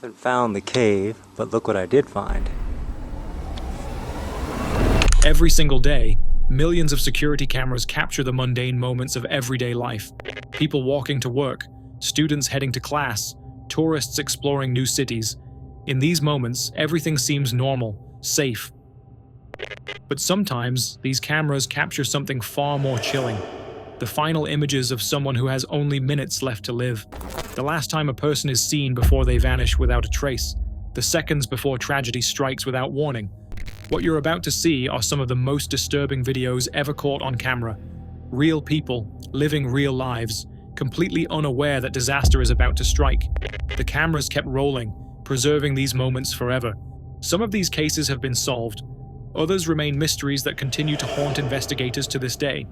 Haven't found the cave, but look what I did find. Every single day, millions of security cameras capture the mundane moments of everyday life. People walking to work, students heading to class, tourists exploring new cities. In these moments, everything seems normal, safe. But sometimes, these cameras capture something far more chilling. The final images of someone who has only minutes left to live. The last time a person is seen before they vanish without a trace. The seconds before tragedy strikes without warning. What you're about to see are some of the most disturbing videos ever caught on camera. Real people, living real lives, completely unaware that disaster is about to strike. The cameras kept rolling, preserving these moments forever. Some of these cases have been solved. Others remain mysteries that continue to haunt investigators to this day.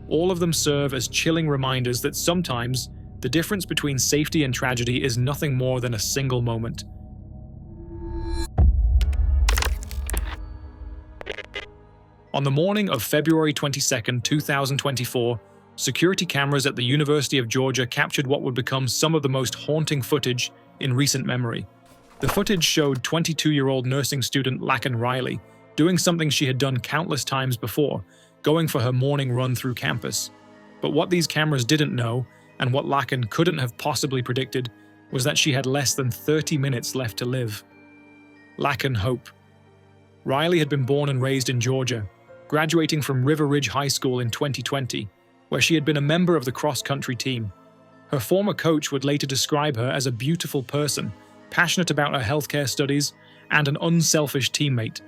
All of them serve as chilling reminders that sometimes, the difference between safety and tragedy is nothing more than a single moment. On the morning of February 22, 2024, security cameras at the University of Georgia captured what would become some of the most haunting footage in recent memory. The footage showed 22-year-old nursing student Laken Riley doing something she had done countless times before, going for her morning run through campus. But what these cameras didn't know, and what Laken couldn't have possibly predicted, was that she had less than 30 minutes left to live. Laken Hope. Riley had been born and raised in Georgia, graduating from River Ridge High School in 2020, where she had been a member of the cross-country team. Her former coach would later describe her as a beautiful person, passionate about her healthcare studies, and an unselfish teammate.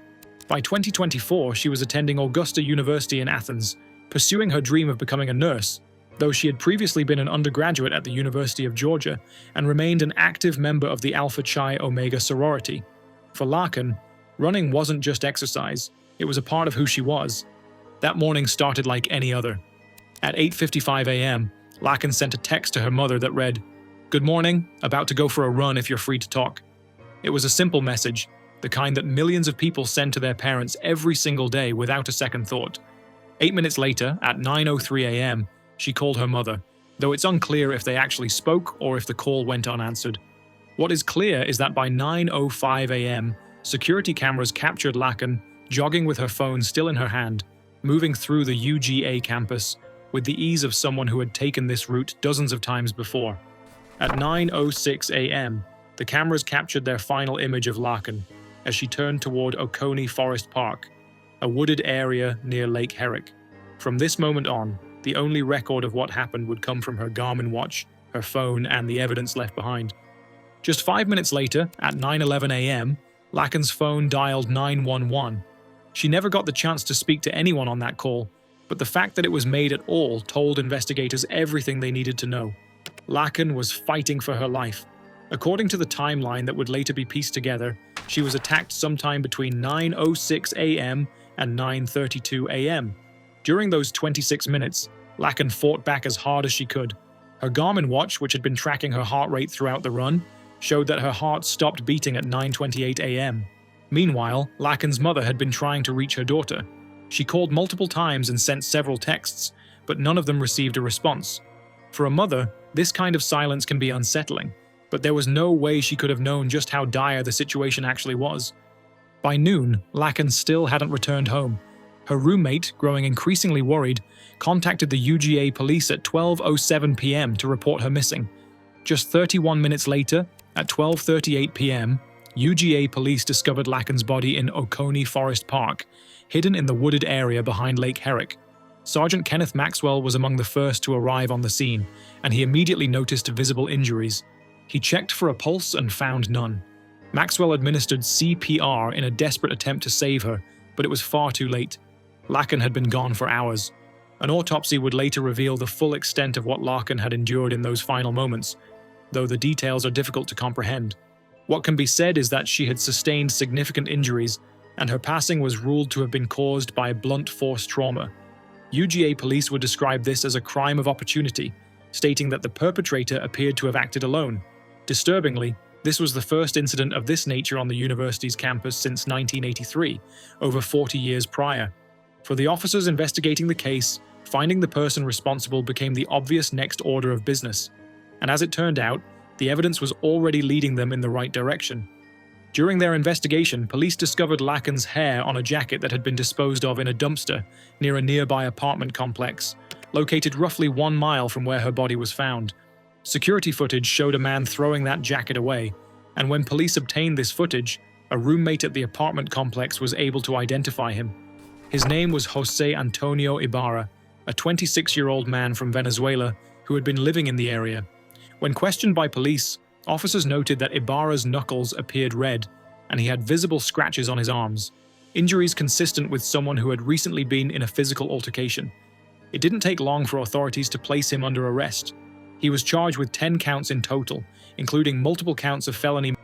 By 2024, she was attending Augusta University in Athens, pursuing her dream of becoming a nurse, though she had previously been an undergraduate at the University of Georgia and remained an active member of the Alpha Chi Omega sorority. For Laken, running wasn't just exercise, it was a part of who she was. That morning started like any other. At 8:55 a.m., Laken sent a text to her mother that read, "Good morning, about to go for a run if you're free to talk." It was a simple message, the kind that millions of people send to their parents every single day without a second thought. 8 minutes later, at 9:03 a.m., she called her mother, though it's unclear if they actually spoke or if the call went unanswered. What is clear is that by 9:05 a.m., security cameras captured Laken jogging with her phone still in her hand, moving through the UGA campus with the ease of someone who had taken this route dozens of times before. At 9:06 a.m., the cameras captured their final image of Laken as she turned toward Oconee Forest Park, a wooded area near Lake Herrick. From this moment on, the only record of what happened would come from her Garmin watch, her phone, and the evidence left behind. Just 5 minutes later, at 9:11 a.m., Laken's phone dialed 911. She never got the chance to speak to anyone on that call, but the fact that it was made at all told investigators everything they needed to know. Laken was fighting for her life. According to the timeline that would later be pieced together, she was attacked sometime between 9:06 a.m. and 9:32 a.m. During those 26 minutes, Laken fought back as hard as she could. Her Garmin watch, which had been tracking her heart rate throughout the run, showed that her heart stopped beating at 9:28 a.m. Meanwhile, Laken's mother had been trying to reach her daughter. She called multiple times and sent several texts, but none of them received a response. For a mother, this kind of silence can be unsettling, but there was no way she could have known just how dire the situation actually was. By noon, Laken still hadn't returned home. Her roommate, growing increasingly worried, contacted the UGA police at 12:07 p.m. to report her missing. Just 31 minutes later, at 12:38 p.m., UGA police discovered Laken's body in Oconee Forest Park, hidden in the wooded area behind Lake Herrick. Sergeant Kenneth Maxwell was among the first to arrive on the scene, and he immediately noticed visible injuries. He checked for a pulse and found none. Maxwell administered CPR in a desperate attempt to save her, but it was far too late. Laken had been gone for hours. An autopsy would later reveal the full extent of what Laken had endured in those final moments, though the details are difficult to comprehend. What can be said is that she had sustained significant injuries, and her passing was ruled to have been caused by blunt force trauma. UGA police would describe this as a crime of opportunity, stating that the perpetrator appeared to have acted alone. Disturbingly, this was the first incident of this nature on the university's campus since 1983, over 40 years prior. For the officers investigating the case, finding the person responsible became the obvious next order of business. And as it turned out, The evidence was already leading them in the right direction. During their investigation, police discovered Lacan's hair on a jacket that had been disposed of in a dumpster near a nearby apartment complex, located roughly 1 mile from where her body was found. Security footage showed a man throwing that jacket away, and when police obtained this footage, a roommate at the apartment complex was able to identify him. His name was Jose Antonio Ibarra, a 26-year-old man from Venezuela who had been living in the area. When questioned by police, officers noted that Ibarra's knuckles appeared red, and he had visible scratches on his arms, injuries consistent with someone who had recently been in a physical altercation. It didn't take long for authorities to place him under arrest. He was charged with 10 counts in total, including multiple counts of felony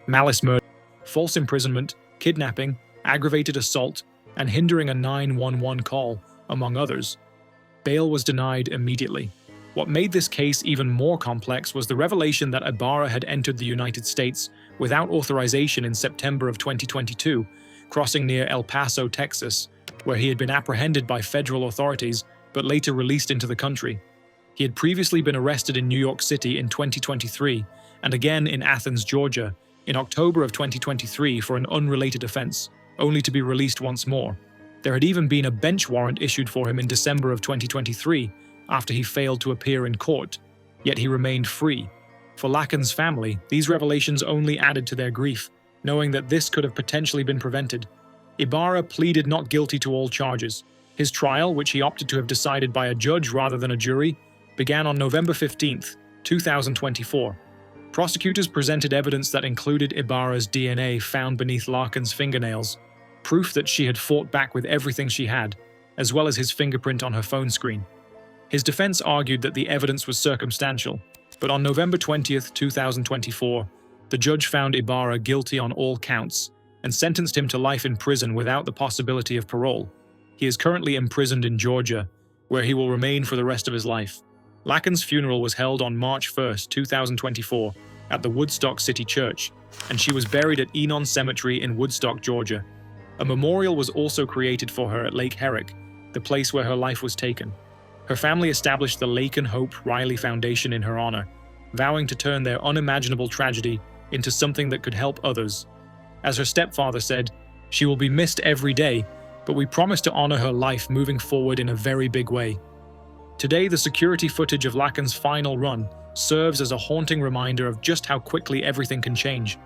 malice murder, false imprisonment, kidnapping, aggravated assault, and hindering a 911 call, among others. Bail was denied immediately. What made this case even more complex was the revelation that Ibarra had entered the United States without authorization in September of 2022, crossing near El Paso, Texas, where he had been apprehended by federal authorities but later released into the country. He had previously been arrested in New York City in 2023 and again in Athens, Georgia, in October of 2023 for an unrelated offense, only to be released once more. There had even been a bench warrant issued for him in December of 2023 after he failed to appear in court, yet he remained free. For Lacan's family, these revelations only added to their grief, knowing that this could have potentially been prevented. Ibarra pleaded not guilty to all charges. His trial, which he opted to have decided by a judge rather than a jury, began on November 15, 2024. Prosecutors presented evidence that included Ibarra's DNA found beneath Larkin's fingernails, proof that she had fought back with everything she had, as well as his fingerprint on her phone screen. His defense argued that the evidence was circumstantial, but on November 20, 2024, the judge found Ibarra guilty on all counts and sentenced him to life in prison without the possibility of parole. He is currently imprisoned in Georgia, where he will remain for the rest of his life. Lacan's funeral was held on March 1, 2024, at the Woodstock City Church, and she was buried at Enon Cemetery in Woodstock, Georgia. A memorial was also created for her at Lake Herrick, the place where her life was taken. Her family established the Lake and Hope Riley Foundation in her honor, vowing to turn their unimaginable tragedy into something that could help others. As her stepfather said, "She will be missed every day, but we promise to honor her life moving forward in a very big way." Today, the security footage of Lacan's final run serves as a haunting reminder of just how quickly everything can change.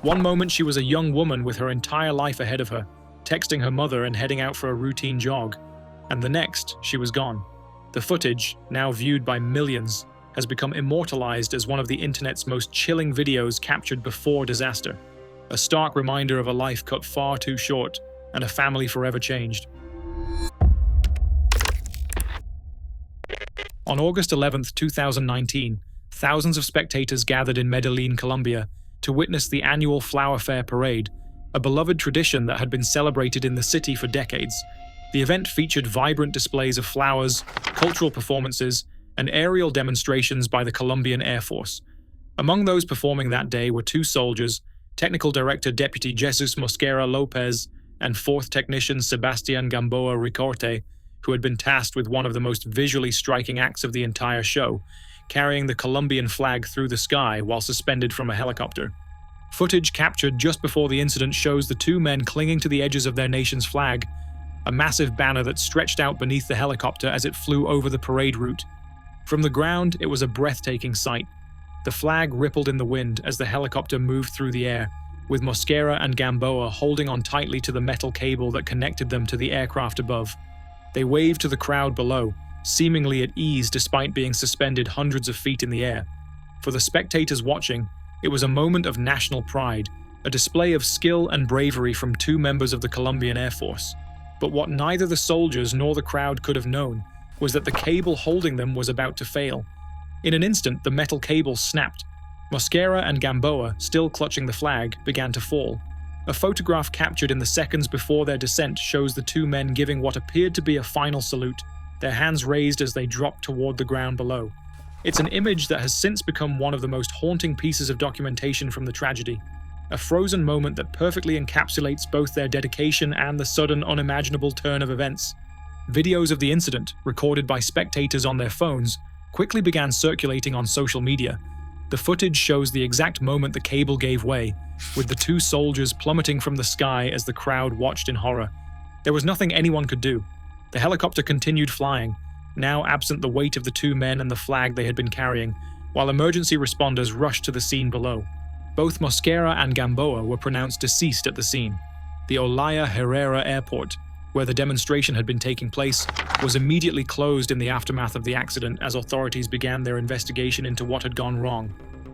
One moment she was a young woman with her entire life ahead of her, texting her mother and heading out for a routine jog, and the next, she was gone. The footage, now viewed by millions, has become immortalized as one of the internet's most chilling videos captured before disaster, a stark reminder of a life cut far too short and a family forever changed. On August 11, 2019, thousands of spectators gathered in Medellin, Colombia, to witness the annual Flower Fair parade, a beloved tradition that had been celebrated in the city for decades. The event featured vibrant displays of flowers, cultural performances, and aerial demonstrations by the Colombian Air Force. Among those performing that day were 2 soldiers, Technical Director Deputy Jesus Mosquera Lopez and 4th Technician Sebastian Gamboa Ricorte, who had been tasked with one of the most visually striking acts of the entire show, carrying the Colombian flag through the sky while suspended from a helicopter. Footage captured just before the incident shows the 2 men clinging to the edges of their nation's flag, a massive banner that stretched out beneath the helicopter as it flew over the parade route. From the ground, it was a breathtaking sight. The flag rippled in the wind as the helicopter moved through the air, with Mosquera and Gamboa holding on tightly to the metal cable that connected them to the aircraft above. They waved to the crowd below, seemingly at ease despite being suspended hundreds of feet in the air. For the spectators watching, it was a moment of national pride, a display of skill and bravery from 2 members of the Colombian Air Force. But what neither the soldiers nor the crowd could have known was that the cable holding them was about to fail. In an instant, the metal cable snapped. Mosquera and Gamboa, still clutching the flag, began to fall. A photograph captured in the seconds before their descent shows the 2 men giving what appeared to be a final salute, their hands raised as they dropped toward the ground below. It's an image that has since become one of the most haunting pieces of documentation from the tragedy, a frozen moment that perfectly encapsulates both their dedication and the sudden, unimaginable turn of events. Videos of the incident, recorded by spectators on their phones, quickly began circulating on social media. The footage shows the exact moment the cable gave way, with the two soldiers plummeting from the sky as the crowd watched in horror. There was nothing anyone could do. The helicopter continued flying, now absent the weight of the two men and the flag they had been carrying, while emergency responders rushed to the scene below. Both Mosquera and Gamboa were pronounced deceased at the scene. The Olaya Herrera airport, where the demonstration had been taking place, was immediately closed in the aftermath of the accident as authorities began their investigation into what had gone wrong.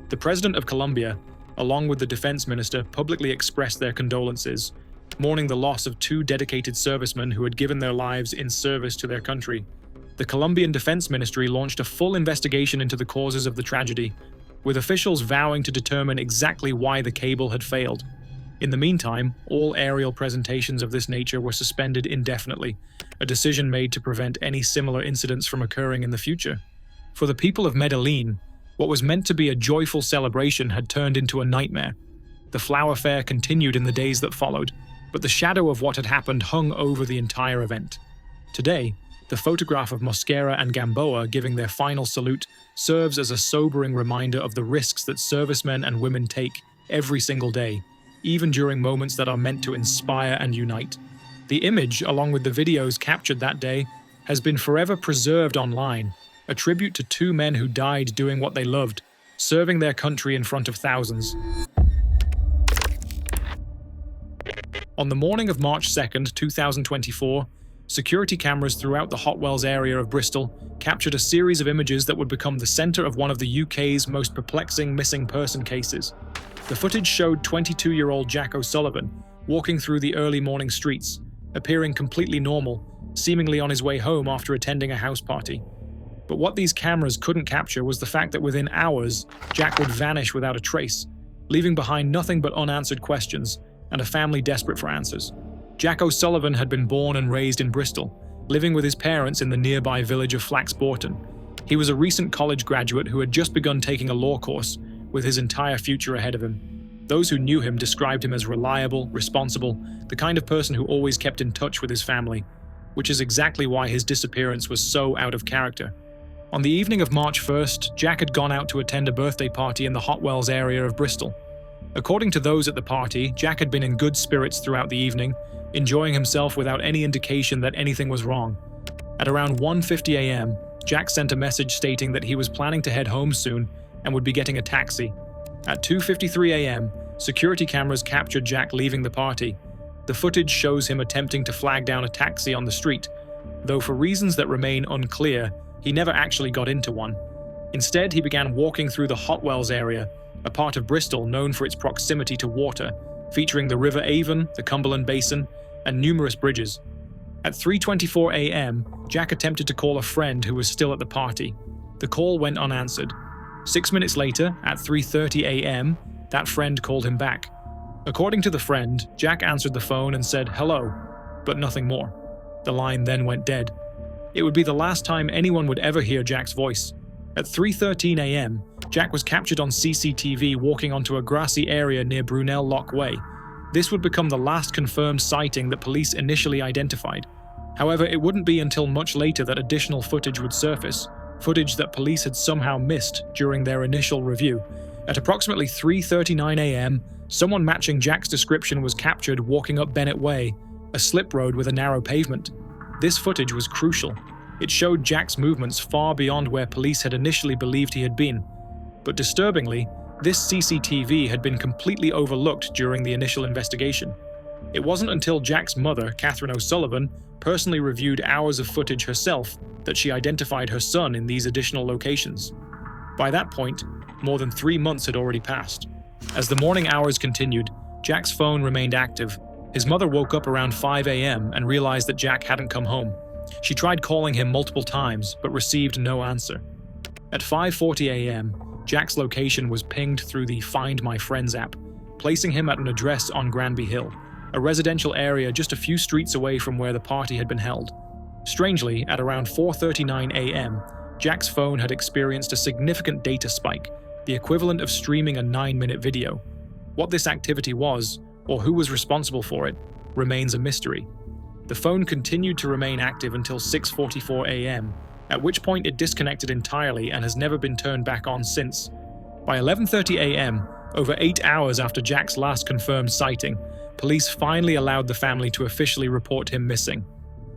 The President of Colombia, along with the Defense Minister, publicly expressed their condolences, mourning the loss of two dedicated servicemen who had given their lives in service to their country. The Colombian Defense Ministry launched a full investigation into the causes of the tragedy, with officials vowing to determine exactly why the cable had failed. In the meantime, all aerial presentations of this nature were suspended indefinitely, a decision made to prevent any similar incidents from occurring in the future. For the people of Medellin, what was meant to be a joyful celebration had turned into a nightmare. The flower fair continued in the days that followed, but the shadow of what had happened hung over the entire event. Today, the photograph of Mosquera and Gamboa giving their final salute serves as a sobering reminder of the risks that servicemen and women take every single day, even during moments that are meant to inspire and unite. The image, along with the videos captured that day, has been forever preserved online, a tribute to two men who died doing what they loved, serving their country in front of thousands. On the morning of March 2nd, 2024, security cameras throughout the Hotwells area of Bristol captured a series of images that would become the centre of one of the UK's most perplexing missing person cases. The footage showed 22-year-old Jack O'Sullivan walking through the early morning streets, appearing completely normal, seemingly on his way home after attending a house party. But what these cameras couldn't capture was the fact that within hours, Jack would vanish without a trace, leaving behind nothing but unanswered questions and a family desperate for answers. Jack O'Sullivan had been born and raised in Bristol, living with his parents in the nearby village of Flaxbourton. He was a recent college graduate who had just begun taking a law course, with his entire future ahead of him. Those who knew him described him as reliable, responsible, the kind of person who always kept in touch with his family, which is exactly why his disappearance was so out of character. On the evening of March 1st, Jack had gone out to attend a birthday party in the Hotwells area of Bristol. According to those at the party, Jack had been in good spirits throughout the evening, enjoying himself without any indication that anything was wrong. At around 1:50 a.m., Jack sent a message stating that he was planning to head home soon and would be getting a taxi. At 2:53 a.m., security cameras captured Jack leaving the party. The footage shows him attempting to flag down a taxi on the street, though for reasons that remain unclear, he never actually got into one. Instead, he began walking through the Hotwells area, a part of Bristol known for its proximity to water, featuring the River Avon, the Cumberland Basin, and numerous bridges. At 3:24 a.m., Jack attempted to call a friend who was still at the party. The call went unanswered. 6 minutes later, at 3:30 a.m., that friend called him back. According to the friend, Jack answered the phone and said hello, but nothing more. The line then went dead. It would be the last time anyone would ever hear Jack's voice. At 3:13 a.m., Jack was captured on CCTV walking onto a grassy area near Brunel Lock Way. This would become the last confirmed sighting that police initially identified. However, it wouldn't be until much later that additional footage would surface, footage that police had somehow missed during their initial review. At approximately 3:39 a.m., someone matching Jack's description was captured walking up Bennett Way, a slip road with a narrow pavement. This footage was crucial. It showed Jack's movements far beyond where police had initially believed he had been. But disturbingly, this CCTV had been completely overlooked during the initial investigation. It wasn't until Jack's mother, Catherine O'Sullivan, personally reviewed hours of footage herself that she identified her son in these additional locations. By that point, more than 3 months had already passed. As the morning hours continued, Jack's phone remained active. His mother woke up around 5 a.m. and realized that Jack hadn't come home. She tried calling him multiple times, but received no answer. At 5:40 a.m., Jack's location was pinged through the Find My Friends app, placing him at an address on Granby Hill, a residential area just a few streets away from where the party had been held. Strangely, at around 4:39 a.m., Jack's phone had experienced a significant data spike, the equivalent of streaming a 9-minute video. What this activity was, or who was responsible for it, remains a mystery. The phone continued to remain active until 6:44 a.m., at which point it disconnected entirely and has never been turned back on since. By 11:30 a.m., over 8 hours after Jack's last confirmed sighting, police finally allowed the family to officially report him missing.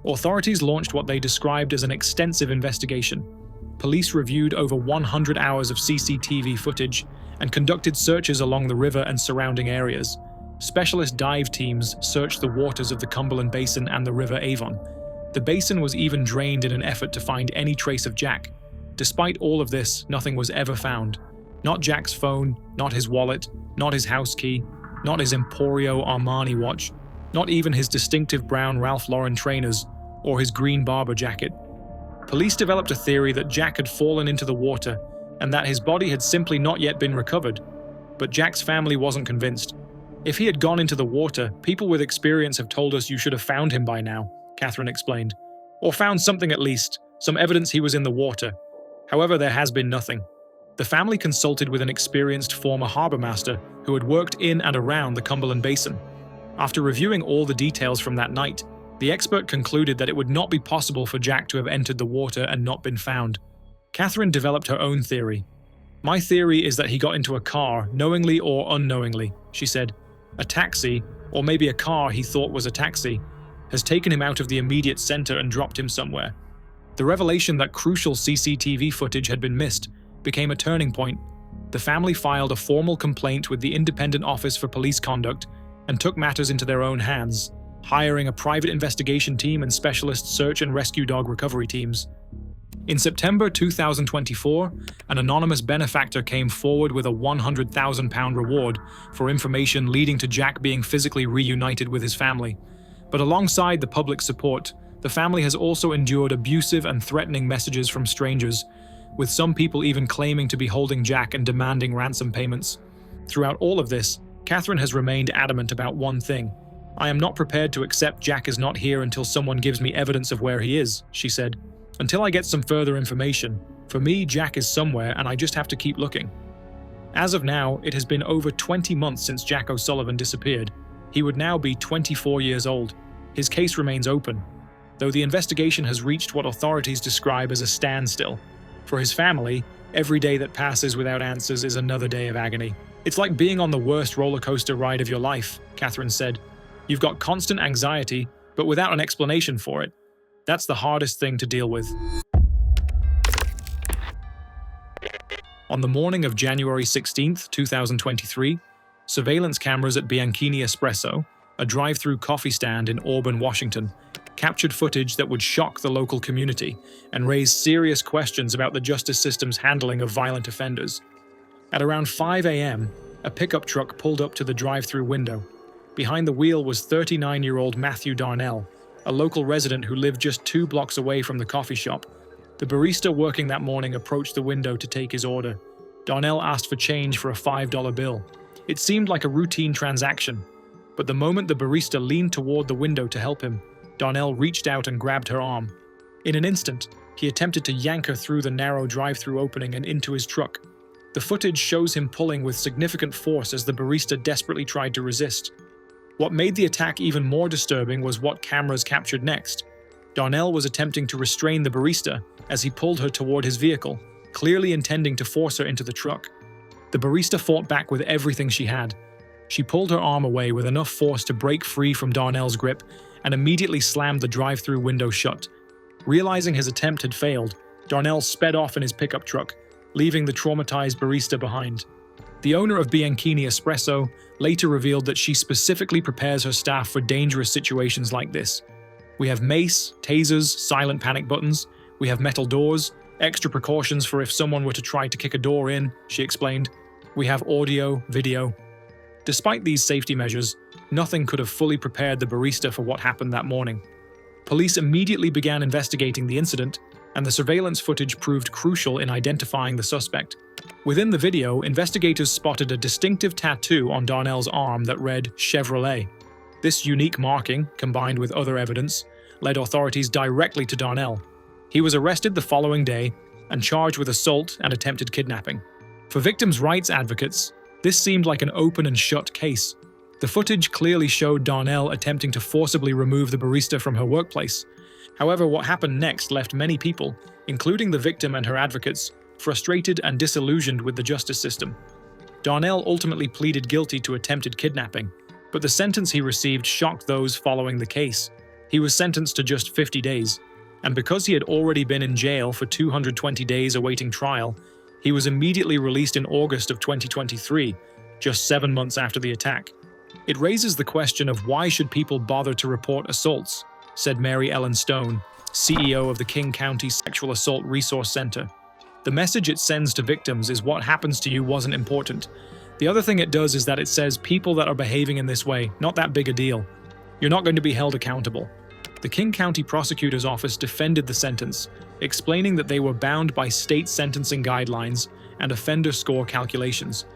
Authorities launched what they described as an extensive investigation. Police reviewed over 100 hours of CCTV footage and conducted searches along the river and surrounding areas. Specialist dive teams searched the waters of the Cumberland Basin and the River Avon. The basin was even drained in an effort to find any trace of Jack. Despite all of this, nothing was ever found. Not Jack's phone, not his wallet, not his house key, not his Emporio Armani watch, not even his distinctive brown Ralph Lauren trainers or his green Barber jacket. Police developed a theory that Jack had fallen into the water and that his body had simply not yet been recovered. But Jack's family wasn't convinced. If he had gone into the water, people with experience have told us you should have found him by now, Catherine explained. Or found something at least, some evidence he was in the water. However, there has been nothing. The family consulted with an experienced former harbor master who had worked in and around the Cumberland Basin. After reviewing all the details from that night, the expert concluded that it would not be possible for Jack to have entered the water and not been found. Catherine developed her own theory. "My theory is that he got into a car, knowingly or unknowingly," she said. "A taxi, or maybe a car he thought was a taxi, has taken him out of the immediate center and dropped him somewhere." The revelation that crucial CCTV footage had been missed became a turning point. The family filed a formal complaint with the Independent Office for Police Conduct and took matters into their own hands, hiring a private investigation team and specialist search and rescue dog recovery teams. In September 2024, an anonymous benefactor came forward with a £100,000 reward for information leading to Jack being physically reunited with his family. But alongside the public support, the family has also endured abusive and threatening messages from strangers, with some people even claiming to be holding Jack and demanding ransom payments. Throughout all of this, Catherine has remained adamant about one thing. "I am not prepared to accept Jack is not here until someone gives me evidence of where he is," she said. "Until I get some further information. For me, Jack is somewhere and I just have to keep looking." As of now, it has been over 20 months since Jack O'Sullivan disappeared. He would now be 24 years old. His case remains open, though the investigation has reached what authorities describe as a standstill. For his family, every day that passes without answers is another day of agony. "It's like being on the worst roller coaster ride of your life," Catherine said. "You've got constant anxiety, but without an explanation for it. That's the hardest thing to deal with." On the morning of January 16, 2023, surveillance cameras at Bianchini Espresso, a drive-through coffee stand in Auburn, Washington, captured footage that would shock the local community and raise serious questions about the justice system's handling of violent offenders. At around 5 a.m., a pickup truck pulled up to the drive-through window. Behind the wheel was 39-year-old Matthew Darnell, a local resident who lived just 2 blocks away from the coffee shop. The barista working that morning approached the window to take his order. Darnell asked for change for a $5 bill. It seemed like a routine transaction, but the moment the barista leaned toward the window to help him, Darnell reached out and grabbed her arm. In an instant, he attempted to yank her through the narrow drive-through opening and into his truck. The footage shows him pulling with significant force as the barista desperately tried to resist. What made the attack even more disturbing was what cameras captured next. Darnell was attempting to restrain the barista as he pulled her toward his vehicle, clearly intending to force her into the truck. The barista fought back with everything she had. She pulled her arm away with enough force to break free from Darnell's grip and immediately slammed the drive-through window shut. Realizing his attempt had failed, Darnell sped off in his pickup truck, leaving the traumatized barista behind. The owner of Bianchini Espresso later revealed that she specifically prepares her staff for dangerous situations like this. "We have mace, tasers, silent panic buttons. We have metal doors, extra precautions for if someone were to try to kick a door in," she explained. "We have audio, video." Despite these safety measures, nothing could have fully prepared the barista for what happened that morning. Police immediately began investigating the incident, and the surveillance footage proved crucial in identifying the suspect. Within the video, investigators spotted a distinctive tattoo on Darnell's arm that read Chevrolet. This unique marking, combined with other evidence, led authorities directly to Darnell. He was arrested the following day and charged with assault and attempted kidnapping. For victims' rights advocates, this seemed like an open and shut case. The footage clearly showed Darnell attempting to forcibly remove the barista from her workplace. However, what happened next left many people, including the victim and her advocates, frustrated and disillusioned with the justice system. Darnell ultimately pleaded guilty to attempted kidnapping, but the sentence he received shocked those following the case. He was sentenced to just 50 days, and because he had already been in jail for 220 days awaiting trial, he was immediately released in August of 2023, just 7 months after the attack. It raises the question of why should people bother to report assaults, said Mary Ellen Stone, CEO of the King County Sexual Assault Resource Center. The message it sends to victims is what happens to you wasn't important. The other thing it does is that it says people that are behaving in this way, not that big a deal. You're not going to be held accountable. The King County Prosecutor's Office defended the sentence, explaining that they were bound by state sentencing guidelines and offender score calculations.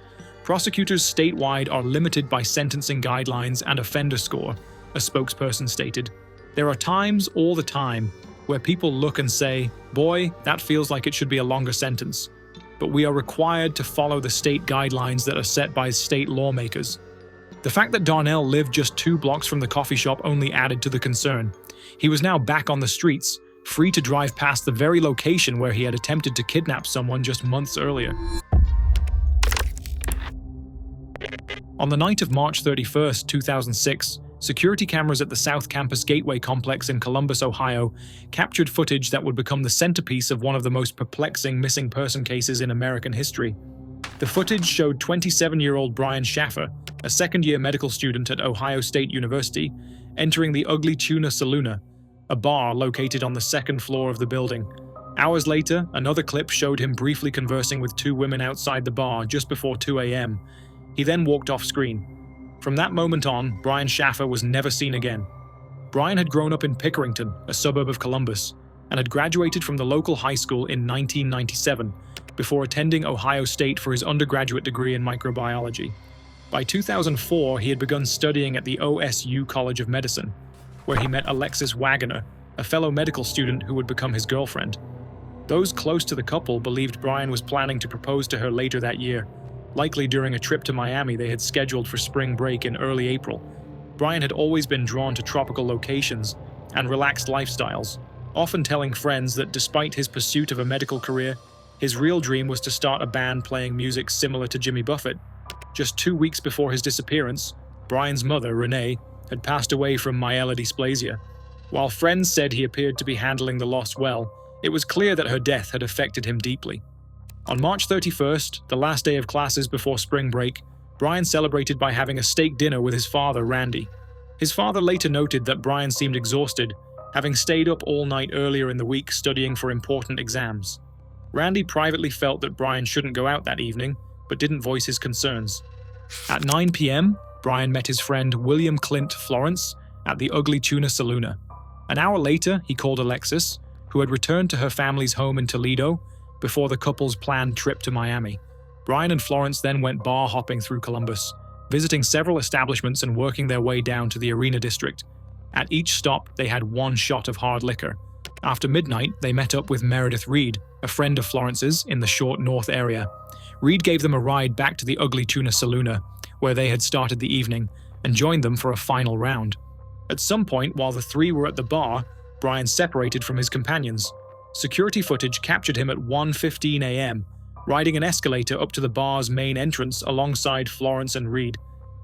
Prosecutors statewide are limited by sentencing guidelines and offender score, a spokesperson stated. There are times, all the time, where people look and say, boy, that feels like it should be a longer sentence. But we are required to follow the state guidelines that are set by state lawmakers. The fact that Darnell lived just 2 blocks from the coffee shop only added to the concern. He was now back on the streets, free to drive past the very location where he had attempted to kidnap someone just months earlier. On the night of March 31, 2006, security cameras at the South Campus Gateway complex in Columbus, Ohio, captured footage that would become the centerpiece of one of the most perplexing missing person cases in American history. The footage showed 27-year-old Brian Schaffer, a second-year medical student at Ohio State University, entering the Ugly Tuna Saloon, a bar located on the 2nd floor of the building. Hours later, another clip showed him briefly conversing with 2 women outside the bar just before 2 a.m. He then walked off screen. From that moment on, Brian Schaffer was never seen again. Brian had grown up in Pickerington, a suburb of Columbus, and had graduated from the local high school in 1997, before attending Ohio State for his undergraduate degree in microbiology. By 2004, he had begun studying at the OSU College of Medicine, where he met Alexis Wagoner, a fellow medical student who would become his girlfriend. Those close to the couple believed Brian was planning to propose to her later that year, likely during a trip to Miami they had scheduled for spring break in early April. Brian had always been drawn to tropical locations and relaxed lifestyles, often telling friends that despite his pursuit of a medical career, his real dream was to start a band playing music similar to Jimmy Buffett. Just 2 weeks before his disappearance, Brian's mother, Renee, had passed away from myelodysplasia. While friends said he appeared to be handling the loss well, it was clear that her death had affected him deeply. On March 31st, the last day of classes before spring break, Brian celebrated by having a steak dinner with his father, Randy. His father later noted that Brian seemed exhausted, having stayed up all night earlier in the week studying for important exams. Randy privately felt that Brian shouldn't go out that evening, but didn't voice his concerns. At 9 p.m., Brian met his friend William Clint Florence at the Ugly Tuna Saloon. An hour later, he called Alexis, who had returned to her family's home in Toledo before the couple's planned trip to Miami. Brian and Florence then went bar hopping through Columbus, visiting several establishments and working their way down to the Arena District. At each stop, they had 1 shot of hard liquor. After midnight, they met up with Meredith Reed, a friend of Florence's in the Short North area. Reed gave them a ride back to the Ugly Tuna Saloon, where they had started the evening, and joined them for a final round. At some point, while the 3 were at the bar, Brian separated from his companions. Security footage captured him at 1:15 a.m., riding an escalator up to the bar's main entrance alongside Florence and Reed.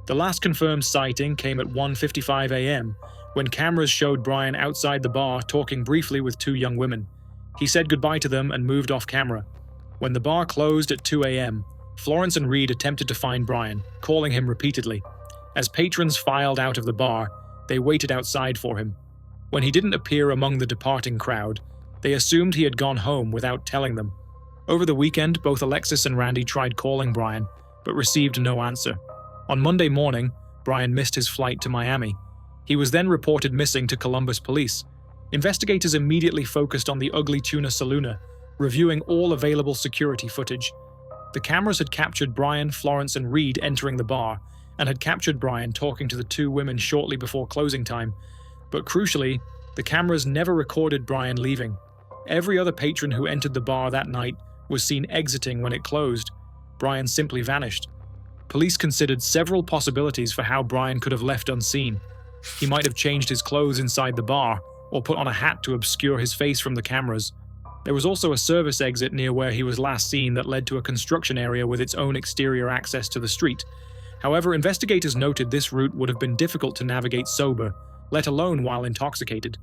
The last confirmed sighting came at 1:55 a.m., when cameras showed Brian outside the bar talking briefly with 2 young women. He said goodbye to them and moved off camera. When the bar closed at 2 a.m., Florence and Reed attempted to find Brian, calling him repeatedly. As patrons filed out of the bar, they waited outside for him. When he didn't appear among the departing crowd, they assumed he had gone home without telling them. Over the weekend, both Alexis and Randy tried calling Brian, but received no answer. On Monday morning, Brian missed his flight to Miami. He was then reported missing to Columbus police. Investigators immediately focused on the Ugly Tuna Saloon, reviewing all available security footage. The cameras had captured Brian, Florence, and Reed entering the bar, and had captured Brian talking to the 2 women shortly before closing time. But crucially, the cameras never recorded Brian leaving. Every other patron who entered the bar that night was seen exiting when it closed. Brian simply vanished. Police considered several possibilities for how Brian could have left unseen. He might have changed his clothes inside the bar, or put on a hat to obscure his face from the cameras. There was also a service exit near where he was last seen that led to a construction area with its own exterior access to the street. However, investigators noted this route would have been difficult to navigate sober, let alone while intoxicated.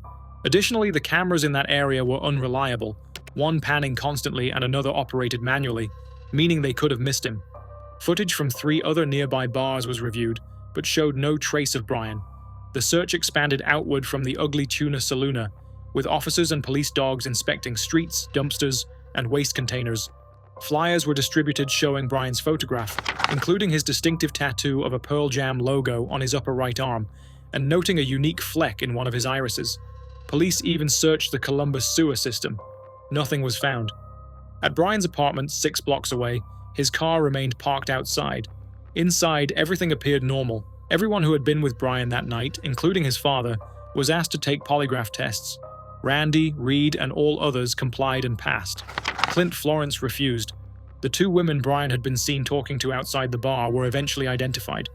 Additionally, the cameras in that area were unreliable, one panning constantly and another operated manually, meaning they could have missed him. Footage from 3 other nearby bars was reviewed, but showed no trace of Brian. The search expanded outward from the ugly tuna saloona, with officers and police dogs inspecting streets, dumpsters, and waste containers. Flyers were distributed showing Brian's photograph, including his distinctive tattoo of a Pearl Jam logo on his upper right arm, and noting a unique fleck in one of his irises. Police even searched the Columbus sewer system. Nothing was found. At Brian's apartment 6 blocks away, his car remained parked outside. Inside, everything appeared normal. Everyone who had been with Brian that night, including his father, was asked to take polygraph tests. Randy, Reed, and all others complied and passed. Clint Florence refused. The 2 women Brian had been seen talking to outside the bar were eventually identified,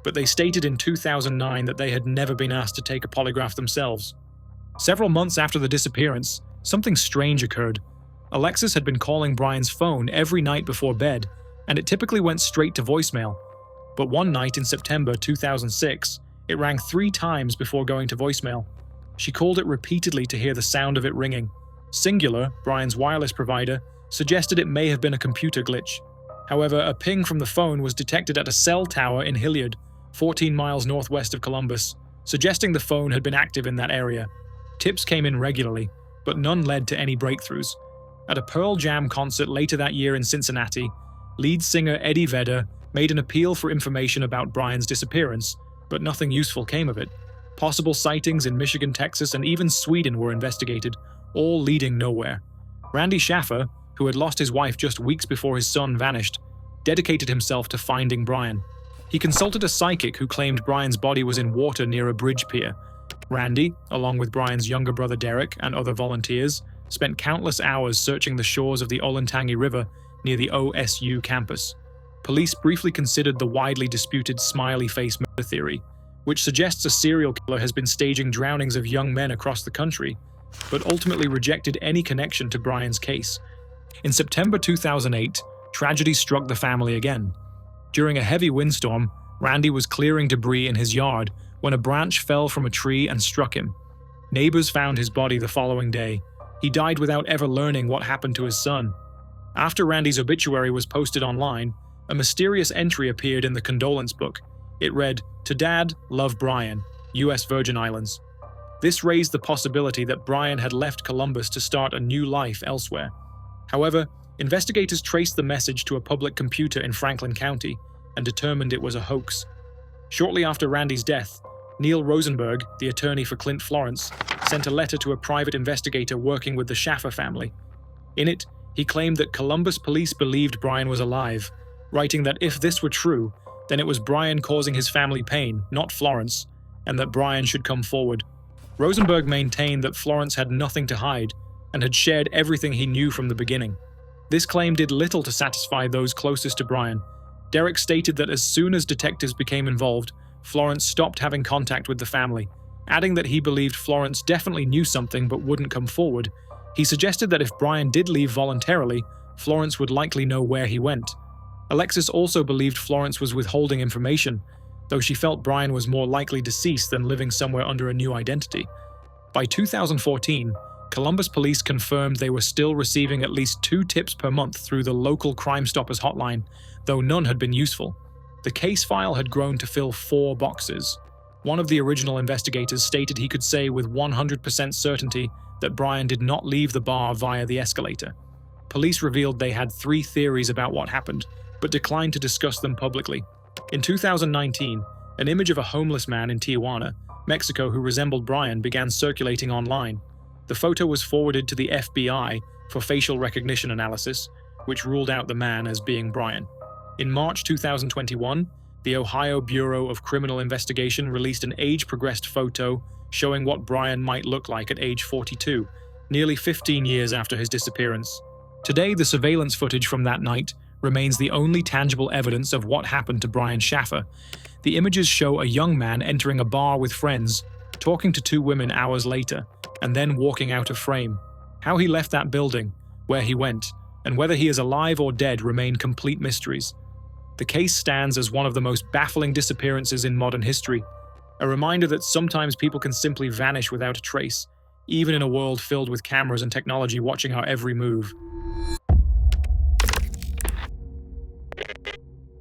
but they stated in 2009 that they had never been asked to take a polygraph themselves. Several months after the disappearance, something strange occurred. Alexis had been calling Brian's phone every night before bed, and it typically went straight to voicemail. But one night in September 2006, it rang 3 times before going to voicemail. She called it repeatedly to hear the sound of it ringing. Singular, Brian's wireless provider, suggested it may have been a computer glitch. However, a ping from the phone was detected at a cell tower in Hilliard, 14 miles northwest of Columbus, suggesting the phone had been active in that area. Tips came in regularly, but none led to any breakthroughs. At a Pearl Jam concert later that year in Cincinnati, lead singer Eddie Vedder made an appeal for information about Brian's disappearance, but nothing useful came of it. Possible sightings in Michigan, Texas, and even Sweden were investigated, all leading nowhere. Randy Schaffer, who had lost his wife just weeks before his son vanished, dedicated himself to finding Brian. He consulted a psychic who claimed Brian's body was in water near a bridge pier. Randy, along with Brian's younger brother Derek and other volunteers, spent countless hours searching the shores of the Olentangy River near the OSU campus. Police briefly considered the widely disputed smiley face murder theory, which suggests a serial killer has been staging drownings of young men across the country, but ultimately rejected any connection to Brian's case. In September 2008, tragedy struck the family again. During a heavy windstorm, Randy was clearing debris in his yard when a branch fell from a tree and struck him. Neighbors found his body the following day. He died without ever learning what happened to his son. After Randy's obituary was posted online, a mysterious entry appeared in the condolence book. It read, "To Dad, love Brian, U.S. Virgin Islands." This raised the possibility that Brian had left Columbus to start a new life elsewhere. However, investigators traced the message to a public computer in Franklin County and determined it was a hoax. Shortly after Randy's death, Neil Rosenberg, the attorney for Clint Florence, sent a letter to a private investigator working with the Schaffer family. In it, he claimed that Columbus police believed Brian was alive, writing that if this were true, then it was Brian causing his family pain, not Florence, and that Brian should come forward. Rosenberg maintained that Florence had nothing to hide and had shared everything he knew from the beginning. This claim did little to satisfy those closest to Brian. Derek stated that as soon as detectives became involved, Florence stopped having contact with the family, adding that he believed Florence definitely knew something but wouldn't come forward. He suggested that if Brian did leave voluntarily, Florence would likely know where he went. Alexis also believed Florence was withholding information, though she felt Brian was more likely deceased than living somewhere under a new identity. By 2014, Columbus police confirmed they were still receiving at least 2 tips per month through the local Crime Stoppers hotline, though none had been useful. The case file had grown to fill 4 boxes. One of the original investigators stated he could say with 100% certainty that Brian did not leave the bar via the escalator. Police revealed they had 3 theories about what happened, but declined to discuss them publicly. In 2019, an image of a homeless man in Tijuana, Mexico, who resembled Brian began circulating online. The photo was forwarded to the FBI for facial recognition analysis, which ruled out the man as being Brian. In March 2021, the Ohio Bureau of Criminal Investigation released an age-progressed photo showing what Brian might look like at age 42, nearly 15 years after his disappearance. Today, the surveillance footage from that night remains the only tangible evidence of what happened to Brian Schaffer. The images show a young man entering a bar with friends, talking to 2 women hours later, and then walking out of frame. How he left that building, where he went, and whether he is alive or dead remain complete mysteries. The case stands as one of the most baffling disappearances in modern history, a reminder that sometimes people can simply vanish without a trace, even in a world filled with cameras and technology watching our every move.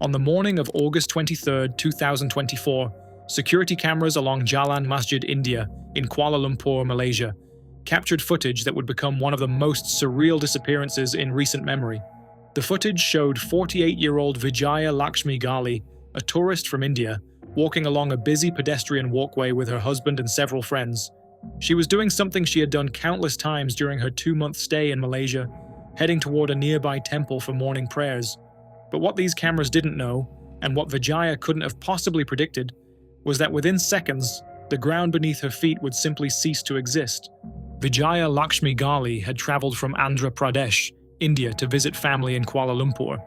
On the morning of August 23, 2024, security cameras along Jalan Masjid India in Kuala Lumpur, Malaysia, captured footage that would become one of the most surreal disappearances in recent memory. The footage showed 48-year-old Vijaya Lakshmi Gali, a tourist from India, walking along a busy pedestrian walkway with her husband and several friends. She was doing something she had done countless times during her 2-month stay in Malaysia, heading toward a nearby temple for morning prayers. But what these cameras didn't know, and what Vijaya couldn't have possibly predicted, was that within seconds, the ground beneath her feet would simply cease to exist. Vijaya Lakshmi Gali had traveled from Andhra Pradesh, India, to visit family in Kuala Lumpur.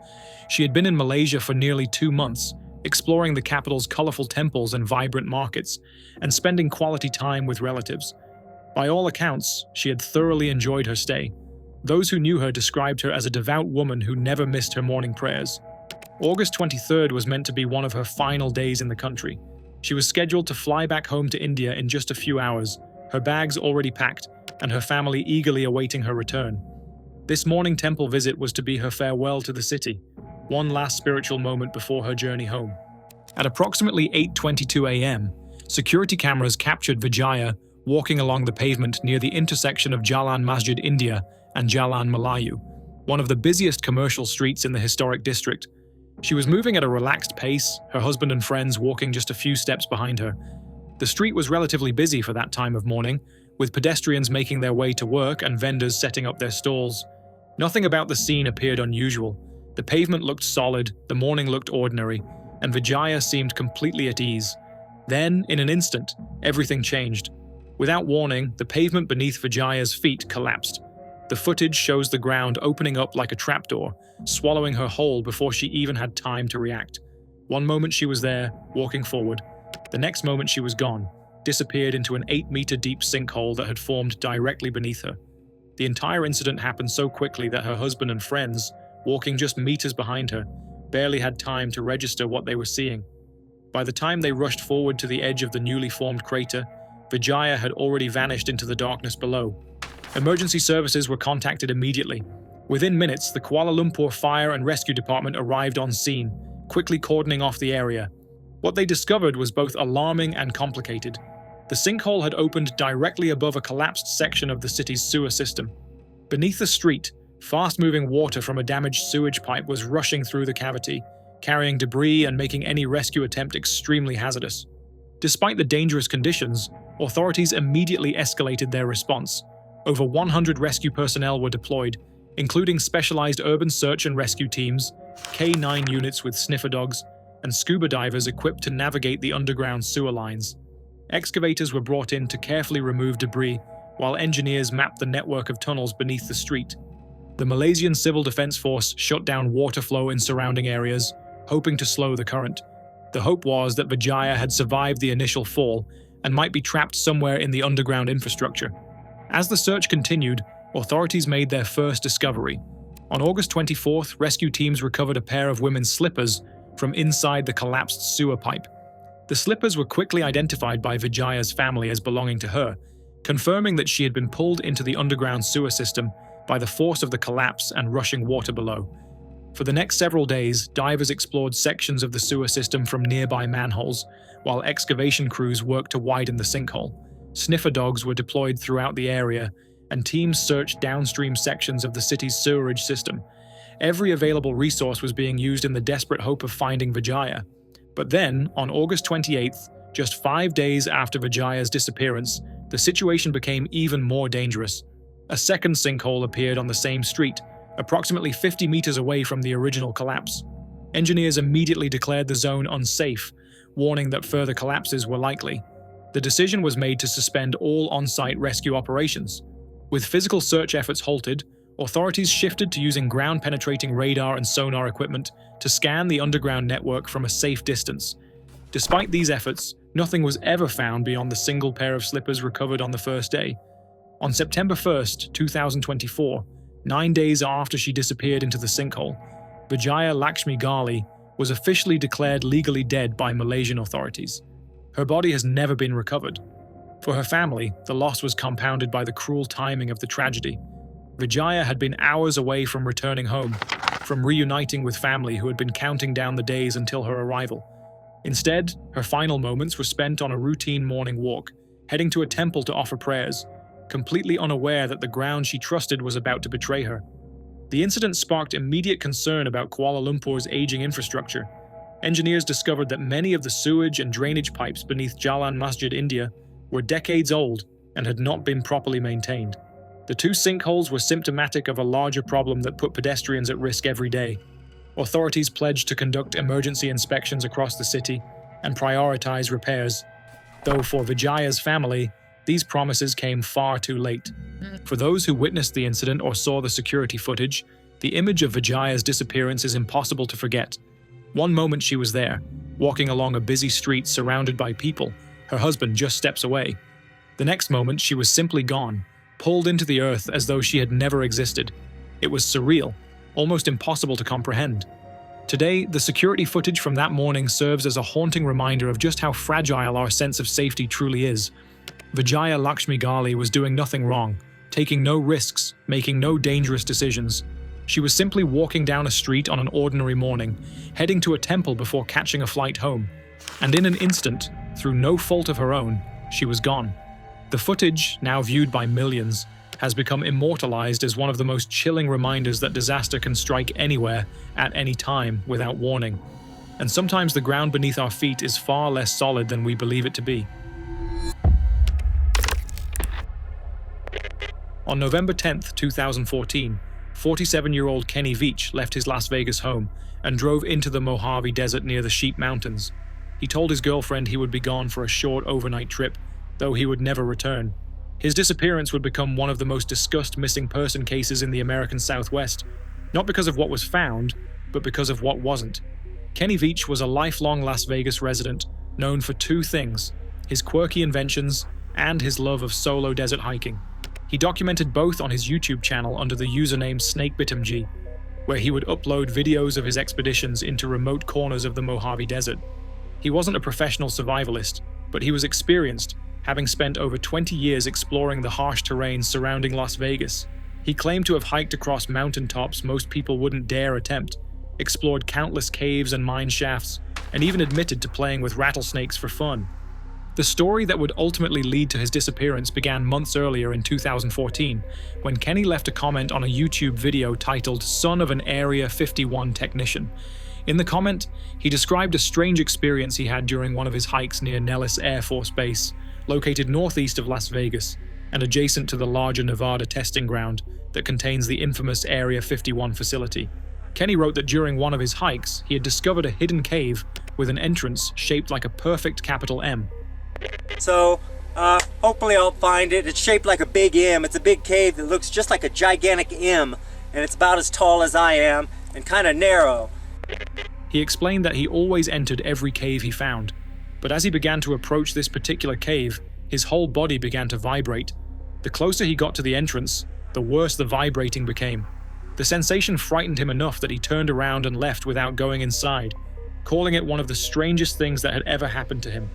She had been in Malaysia for nearly 2 months, exploring the capital's colorful temples and vibrant markets, and spending quality time with relatives. By all accounts, she had thoroughly enjoyed her stay. Those who knew her described her as a devout woman who never missed her morning prayers. August 23rd was meant to be one of her final days in the country. She was scheduled to fly back home to India in just a few hours, her bags already packed, and her family eagerly awaiting her return. This morning temple visit was to be her farewell to the city, one last spiritual moment before her journey home. At approximately 8:22 a.m., security cameras captured Vijaya walking along the pavement near the intersection of Jalan Masjid India and Jalan Melayu, one of the busiest commercial streets in the historic district. She was moving at a relaxed pace, her husband and friends walking just a few steps behind her. The street was relatively busy for that time of morning, with pedestrians making their way to work and vendors setting up their stalls. Nothing about the scene appeared unusual. The pavement looked solid, the morning looked ordinary, and Vijaya seemed completely at ease. Then, in an instant, everything changed. Without warning, the pavement beneath Vijaya's feet collapsed. The footage shows the ground opening up like a trapdoor, swallowing her whole before she even had time to react. One moment she was there, walking forward. The next moment she was gone, disappeared into an 8-meter deep sinkhole that had formed directly beneath her. The entire incident happened so quickly that her husband and friends, walking just meters behind her, barely had time to register what they were seeing. By the time they rushed forward to the edge of the newly formed crater, Vijaya had already vanished into the darkness below. Emergency services were contacted immediately. Within minutes, the Kuala Lumpur Fire and Rescue Department arrived on scene, quickly cordoning off the area. What they discovered was both alarming and complicated. The sinkhole had opened directly above a collapsed section of the city's sewer system. Beneath the street, fast-moving water from a damaged sewage pipe was rushing through the cavity, carrying debris and making any rescue attempt extremely hazardous. Despite the dangerous conditions, authorities immediately escalated their response. Over 100 rescue personnel were deployed, including specialized urban search and rescue teams, K9 units with sniffer dogs, and scuba divers equipped to navigate the underground sewer lines. Excavators were brought in to carefully remove debris, while engineers mapped the network of tunnels beneath the street. The Malaysian Civil Defense Force shut down water flow in surrounding areas, hoping to slow the current. The hope was that Vijaya had survived the initial fall and might be trapped somewhere in the underground infrastructure. As the search continued, authorities made their first discovery. On August 24th, rescue teams recovered a pair of women's slippers from inside the collapsed sewer pipe. The slippers were quickly identified by Vijaya's family as belonging to her, confirming that she had been pulled into the underground sewer system by the force of the collapse and rushing water below. For the next several days, divers explored sections of the sewer system from nearby manholes, while excavation crews worked to widen the sinkhole. Sniffer dogs were deployed throughout the area, and teams searched downstream sections of the city's sewerage system. Every available resource was being used in the desperate hope of finding Vijaya. But then, on August 28th, just 5 days after Vijaya's disappearance, the situation became even more dangerous. A second sinkhole appeared on the same street, approximately 50 meters away from the original collapse. Engineers immediately declared the zone unsafe, warning that further collapses were likely. The decision was made to suspend all on-site rescue operations. With physical search efforts halted, authorities shifted to using ground-penetrating radar and sonar equipment to scan the underground network from a safe distance. Despite these efforts, nothing was ever found beyond the single pair of slippers recovered on the first day. On September 1st, 2024, 9 days after she disappeared into the sinkhole, Vijaya Lakshmi Gali was officially declared legally dead by Malaysian authorities. Her body has never been recovered. For her family, the loss was compounded by the cruel timing of the tragedy. Vijaya had been hours away from returning home, from reuniting with family who had been counting down the days until her arrival. Instead, her final moments were spent on a routine morning walk, heading to a temple to offer prayers, completely unaware that the ground she trusted was about to betray her. The incident sparked immediate concern about Kuala Lumpur's aging infrastructure. Engineers discovered that many of the sewage and drainage pipes beneath Jalan Masjid India were decades old and had not been properly maintained. The two sinkholes were symptomatic of a larger problem that put pedestrians at risk every day. Authorities pledged to conduct emergency inspections across the city and prioritize repairs, though for Vijaya's family, these promises came far too late. For those who witnessed the incident or saw the security footage, the image of Vijaya's disappearance is impossible to forget. One moment she was there, walking along a busy street surrounded by people, her husband just steps away. The next moment she was simply gone, pulled into the earth as though she had never existed. It was surreal, almost impossible to comprehend. Today, the security footage from that morning serves as a haunting reminder of just how fragile our sense of safety truly is. Vijaya Lakshmi Gali was doing nothing wrong, taking no risks, making no dangerous decisions. She was simply walking down a street on an ordinary morning, heading to a temple before catching a flight home. And in an instant, through no fault of her own, she was gone. The footage, now viewed by millions, has become immortalized as one of the most chilling reminders that disaster can strike anywhere, at any time, without warning. And sometimes the ground beneath our feet is far less solid than we believe it to be. On November 10th, 2014, 47-year-old Kenny Veach left his Las Vegas home and drove into the Mojave Desert near the Sheep Mountains. He told his girlfriend he would be gone for a short overnight trip, though he would never return. His disappearance would become one of the most discussed missing person cases in the American Southwest, not because of what was found, but because of what wasn't. Kenny Veach was a lifelong Las Vegas resident, known for two things: his quirky inventions and his love of solo desert hiking. He documented both on his YouTube channel under the username SnakeBitMG, where he would upload videos of his expeditions into remote corners of the Mojave Desert. He wasn't a professional survivalist, but he was experienced, having spent over 20 years exploring the harsh terrain surrounding Las Vegas. He claimed to have hiked across mountaintops most people wouldn't dare attempt, explored countless caves and mine shafts, and even admitted to playing with rattlesnakes for fun. The story that would ultimately lead to his disappearance began months earlier in 2014, when Kenny left a comment on a YouTube video titled "Son of an Area 51 Technician." In the comment, he described a strange experience he had during one of his hikes near Nellis Air Force Base, located northeast of Las Vegas, and adjacent to the larger Nevada testing ground that contains the infamous Area 51 facility. Kenny wrote that during one of his hikes, he had discovered a hidden cave with an entrance shaped like a perfect capital M. So, hopefully I'll find it. It's shaped like a big M. It's a big cave that looks just like a gigantic M, and it's about as tall as I am and kind of narrow. He explained that he always entered every cave he found, but as he began to approach this particular cave, his whole body began to vibrate. The closer he got to the entrance, the worse the vibrating became. The sensation frightened him enough that he turned around and left without going inside, calling it one of the strangest things that had ever happened to him.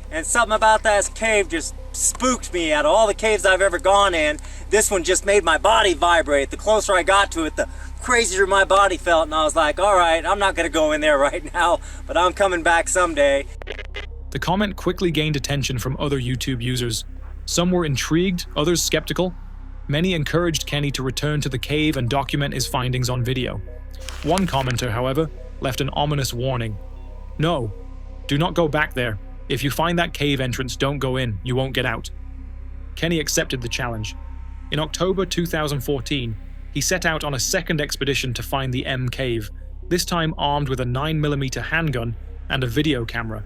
And something about that cave just spooked me. Out of all the caves I've ever gone in, this one just made my body vibrate. The closer I got to it, the crazier my body felt, and I was like, all right, I'm not gonna go in there right now, but I'm coming back someday. The comment quickly gained attention from other YouTube users. Some were intrigued, others skeptical. Many encouraged Kenny to return to the cave and document his findings on video. One commenter, however, left an ominous warning. "No, do not go back there. If you find that cave entrance, don't go in, you won't get out." Kenny accepted the challenge. In October 2014, he set out on a second expedition to find the M cave, this time armed with a 9mm handgun and a video camera.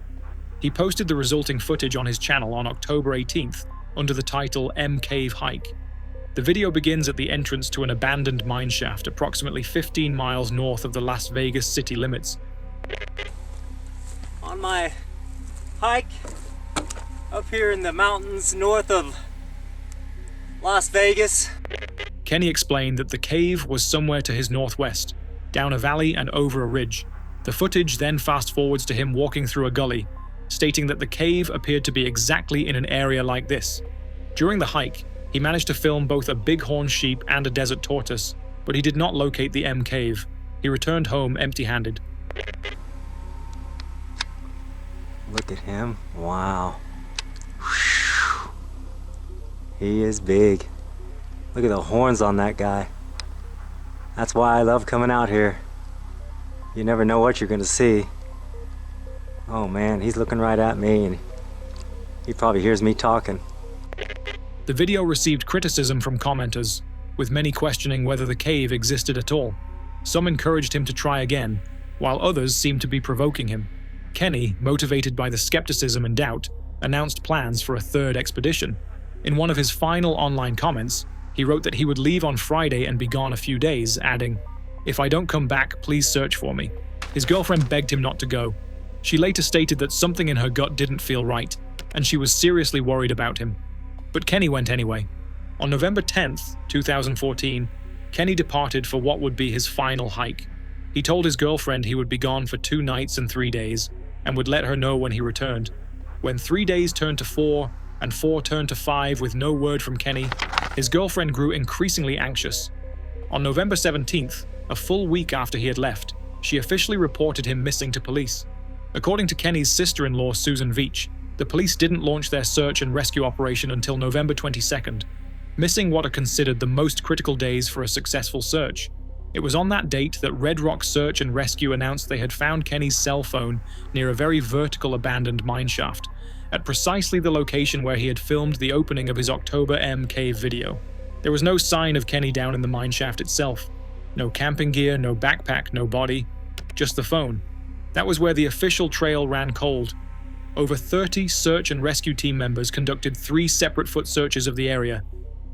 He posted the resulting footage on his channel on October 18th under the title M Cave Hike. The video begins at the entrance to an abandoned mineshaft approximately 15 miles north of the Las Vegas city limits. On my hike up here in the mountains north of Las Vegas. Kenny explained that the cave was somewhere to his northwest, down a valley and over a ridge. The footage then fast-forwards to him walking through a gully, stating that the cave appeared to be exactly in an area like this. During the hike, he managed to film both a bighorn sheep and a desert tortoise, but he did not locate the M cave. He returned home empty-handed. Look at him. Wow. He is big. Look at the horns on that guy. That's why I love coming out here. You never know what you're gonna see. Oh man, he's looking right at me and he probably hears me talking. The video received criticism from commenters, with many questioning whether the cave existed at all. Some encouraged him to try again, while others seemed to be provoking him. Kenny, motivated by the skepticism and doubt, announced plans for a third expedition. In one of his final online comments, he wrote that he would leave on Friday and be gone a few days, adding, "If I don't come back, please search for me." His girlfriend begged him not to go. She later stated that something in her gut didn't feel right, and she was seriously worried about him. But Kenny went anyway. On November 10th, 2014, Kenny departed for what would be his final hike. He told his girlfriend he would be gone for 2 nights and 3 days, and would let her know when he returned. When 3 days turned to 4, and 4 turned to 5 with no word from Kenny, his girlfriend grew increasingly anxious. On November 17th, a full week after he had left, she officially reported him missing to police. According to Kenny's sister-in-law, Susan Veach, the police didn't launch their search and rescue operation until November 22nd, missing what are considered the most critical days for a successful search. It was on that date that Red Rock Search and Rescue announced they had found Kenny's cell phone near a very vertical abandoned mineshaft, at precisely the location where he had filmed the opening of his October M cave video. There was no sign of Kenny down in the mineshaft itself. No camping gear, no backpack, no body, just the phone. That was where the official trail ran cold. Over 30 search and rescue team members conducted 3 separate foot searches of the area.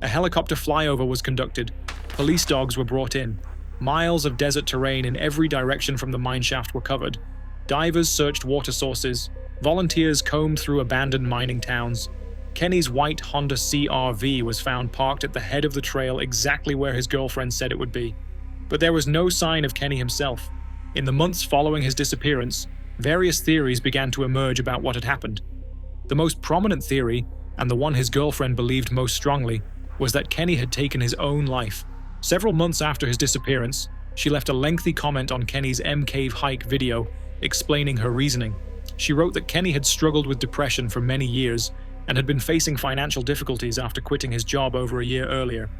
A helicopter flyover was conducted. Police dogs were brought in. Miles of desert terrain in every direction from the mineshaft were covered. Divers searched water sources. Volunteers combed through abandoned mining towns. Kenny's white Honda CR-V was found parked at the head of the trail exactly where his girlfriend said it would be. But there was no sign of Kenny himself. In the months following his disappearance, various theories began to emerge about what had happened. The most prominent theory, and the one his girlfriend believed most strongly, was that Kenny had taken his own life. Several months after his disappearance, she left a lengthy comment on Kenny's M Cave hike video, explaining her reasoning. She wrote that Kenny had struggled with depression for many years and had been facing financial difficulties after quitting his job over a year earlier.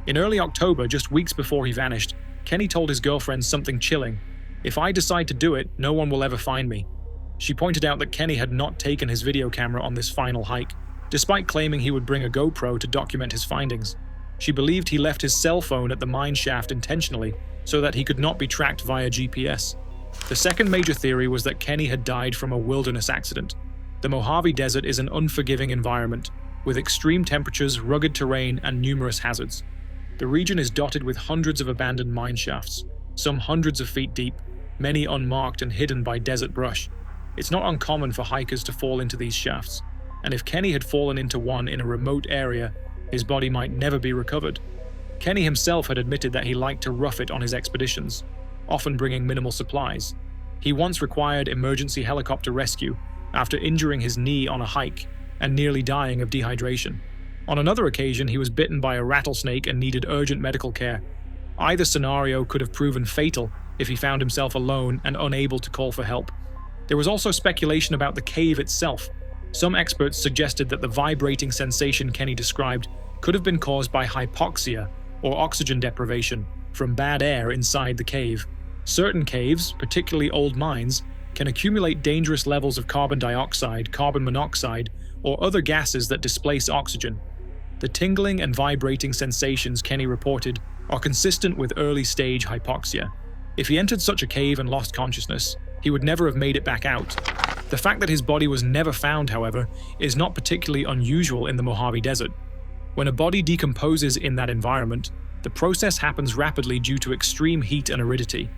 In early October, just weeks before he vanished, Kenny told his girlfriend something chilling. "If I decide to do it, no one will ever find me." She pointed out that Kenny had not taken his video camera on this final hike, despite claiming he would bring a GoPro to document his findings. She believed he left his cell phone at the mine shaft intentionally so that he could not be tracked via GPS. The second major theory was that Kenny had died from a wilderness accident. The Mojave Desert is an unforgiving environment, with extreme temperatures, rugged terrain, and numerous hazards. The region is dotted with hundreds of abandoned mine shafts, some hundreds of feet deep, many unmarked and hidden by desert brush. It's not uncommon for hikers to fall into these shafts, and if Kenny had fallen into one in a remote area, his body might never be recovered. Kenny himself had admitted that he liked to rough it on his expeditions, often bringing minimal supplies. He once required emergency helicopter rescue after injuring his knee on a hike and nearly dying of dehydration. On another occasion, he was bitten by a rattlesnake and needed urgent medical care. Either scenario could have proven fatal if he found himself alone and unable to call for help. There was also speculation about the cave itself. Some experts suggested that the vibrating sensation Kenny described could have been caused by hypoxia, or oxygen deprivation, from bad air inside the cave. Certain caves, particularly old mines, can accumulate dangerous levels of carbon dioxide, carbon monoxide, or other gases that displace oxygen. The tingling and vibrating sensations Kenny reported are consistent with early-stage hypoxia. If he entered such a cave and lost consciousness, he would never have made it back out. The fact that his body was never found, however, is not particularly unusual in the Mojave Desert. When a body decomposes in that environment, the process happens rapidly due to extreme heat and aridity.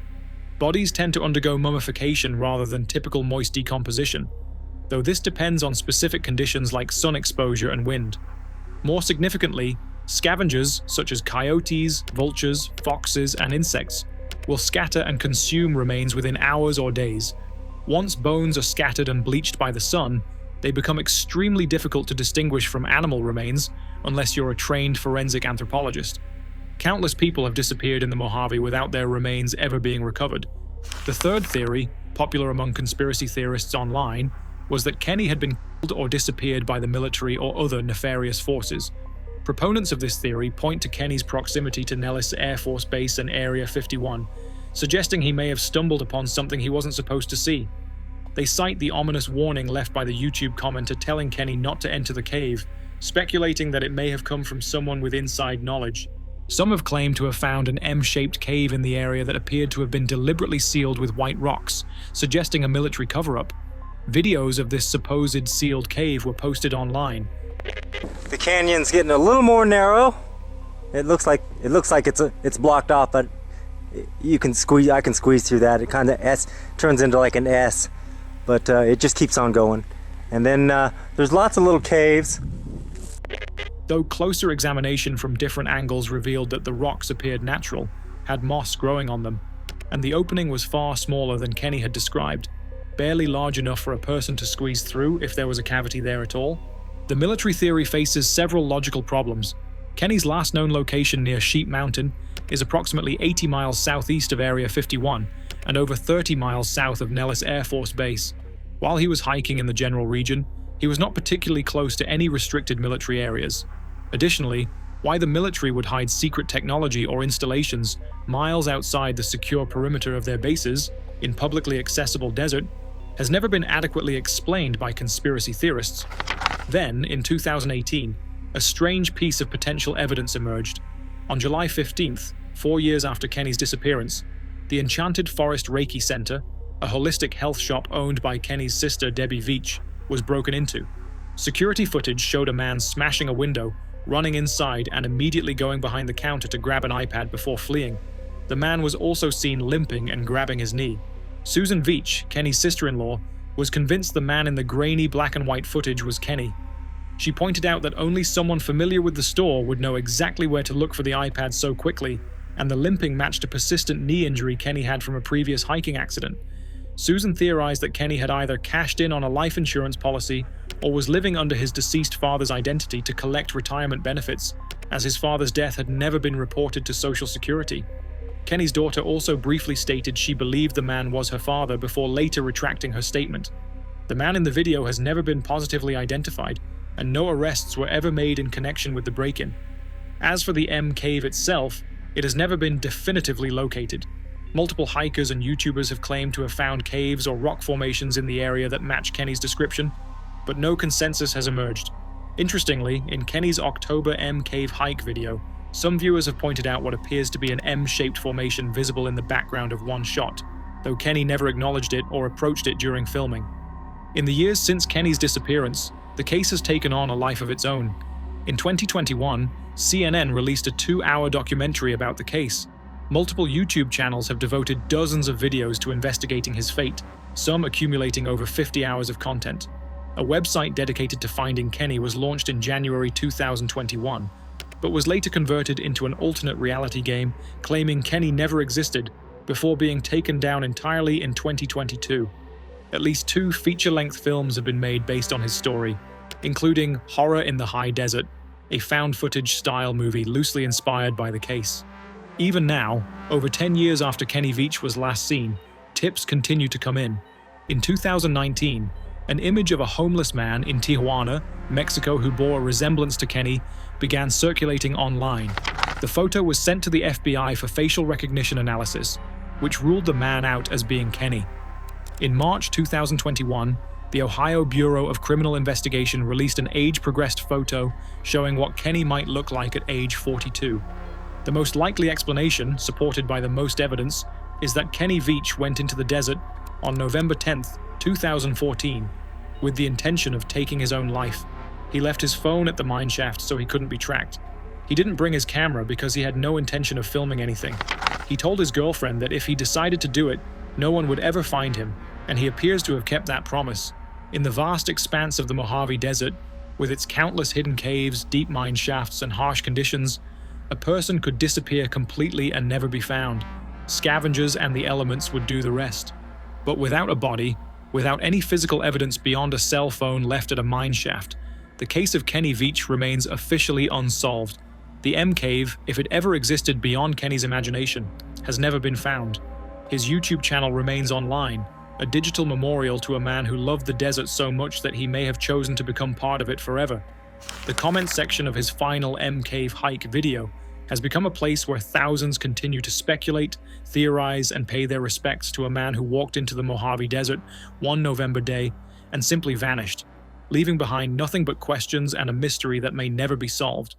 Bodies tend to undergo mummification rather than typical moist decomposition, though this depends on specific conditions like sun exposure and wind. More significantly, Scavengers, such as coyotes, vultures, foxes, and insects, will scatter and consume remains within hours or days. Once bones are scattered and bleached by the sun, they become extremely difficult to distinguish from animal remains unless you're a trained forensic anthropologist. Countless people have disappeared in the Mojave without their remains ever being recovered. The third theory, popular among conspiracy theorists online, was that Kenny had been killed or disappeared by the military or other nefarious forces. Proponents of this theory point to Kenny's proximity to Nellis Air Force Base and Area 51, suggesting he may have stumbled upon something he wasn't supposed to see. They cite the ominous warning left by the YouTube commenter telling Kenny not to enter the cave, speculating that it may have come from someone with inside knowledge. Some have claimed to have found an M-shaped cave in the area that appeared to have been deliberately sealed with white rocks, suggesting a military cover-up. Videos of this supposed sealed cave were posted online. The canyon's getting a little more narrow. It looks like it's blocked off, but I can squeeze through that. It kind of turns into like an S, but it just keeps on going. And then there's lots of little caves. Though closer examination from different angles revealed that the rocks appeared natural, had moss growing on them, and the opening was far smaller than Kenny had described, barely large enough for a person to squeeze through if there was a cavity there at all. The military theory faces several logical problems. Kenny's last known location near Sheep Mountain is approximately 80 miles southeast of Area 51 and over 30 miles south of Nellis Air Force Base. While he was hiking in the general region, he was not particularly close to any restricted military areas. Additionally, why the military would hide secret technology or installations miles outside the secure perimeter of their bases, in publicly accessible desert, has never been adequately explained by conspiracy theorists. Then, in 2018, a strange piece of potential evidence emerged. On July 15th, 4 years after Kenny's disappearance, the Enchanted Forest Reiki Center, a holistic health shop owned by Kenny's sister Debbie Veach, was broken into. Security footage showed a man smashing a window, running inside and immediately going behind the counter to grab an iPad before fleeing. The man was also seen limping and grabbing his knee. Susan Veach, Kenny's sister-in-law, was convinced the man in the grainy black and white footage was Kenny. She pointed out that only someone familiar with the store would know exactly where to look for the iPad so quickly, and the limping matched a persistent knee injury Kenny had from a previous hiking accident. Susan theorized that Kenny had either cashed in on a life insurance policy or was living under his deceased father's identity to collect retirement benefits, as his father's death had never been reported to Social Security. Kenny's daughter also briefly stated she believed the man was her father before later retracting her statement. The man in the video has never been positively identified, and no arrests were ever made in connection with the break-in. As for the M cave itself, it has never been definitively located. Multiple hikers and YouTubers have claimed to have found caves or rock formations in the area that match Kenny's description, but no consensus has emerged. Interestingly, in Kenny's October M cave hike video, some viewers have pointed out what appears to be an M-shaped formation visible in the background of one shot, though Kenny never acknowledged it or approached it during filming. In the years since Kenny's disappearance, the case has taken on a life of its own. In 2021, CNN released a 2-hour documentary about the case. Multiple YouTube channels have devoted dozens of videos to investigating his fate, some accumulating over 50 hours of content. A website dedicated to finding Kenny was launched in January 2021, but was later converted into an alternate reality game claiming Kenny never existed before being taken down entirely in 2022. At least 2 feature-length films have been made based on his story, including Horror in the High Desert, a found-footage style movie loosely inspired by the case. Even now, over 10 years after Kenny Veach was last seen, tips continue to come in. In 2019, an image of a homeless man in Tijuana, Mexico who bore a resemblance to Kenny began circulating online. The photo was sent to the FBI for facial recognition analysis, which ruled the man out as being Kenny. In March 2021, the Ohio Bureau of Criminal Investigation released an age-progressed photo showing what Kenny might look like at age 42. The most likely explanation, supported by the most evidence, is that Kenny Veach went into the desert on November 10, 2014, with the intention of taking his own life. He left his phone at the mine shaft so he couldn't be tracked. He didn't bring his camera because he had no intention of filming anything. He told his girlfriend that if he decided to do it, no one would ever find him, and he appears to have kept that promise. In the vast expanse of the Mojave Desert, With its countless hidden caves, deep mine shafts, and harsh conditions, a person could disappear completely and never be found. Scavengers and the elements would do the rest. But without a body, without any physical evidence beyond a cell phone left at a mine shaft, the case of Kenny Veach remains officially unsolved. The M Cave, if it ever existed beyond Kenny's imagination, has never been found. His YouTube channel remains online, a digital memorial to a man who loved the desert so much that he may have chosen to become part of it forever. The comment section of his final M Cave hike video has become a place where thousands continue to speculate, theorize, and pay their respects to a man who walked into the Mojave Desert one November day and simply vanished, leaving behind nothing but questions and a mystery that may never be solved.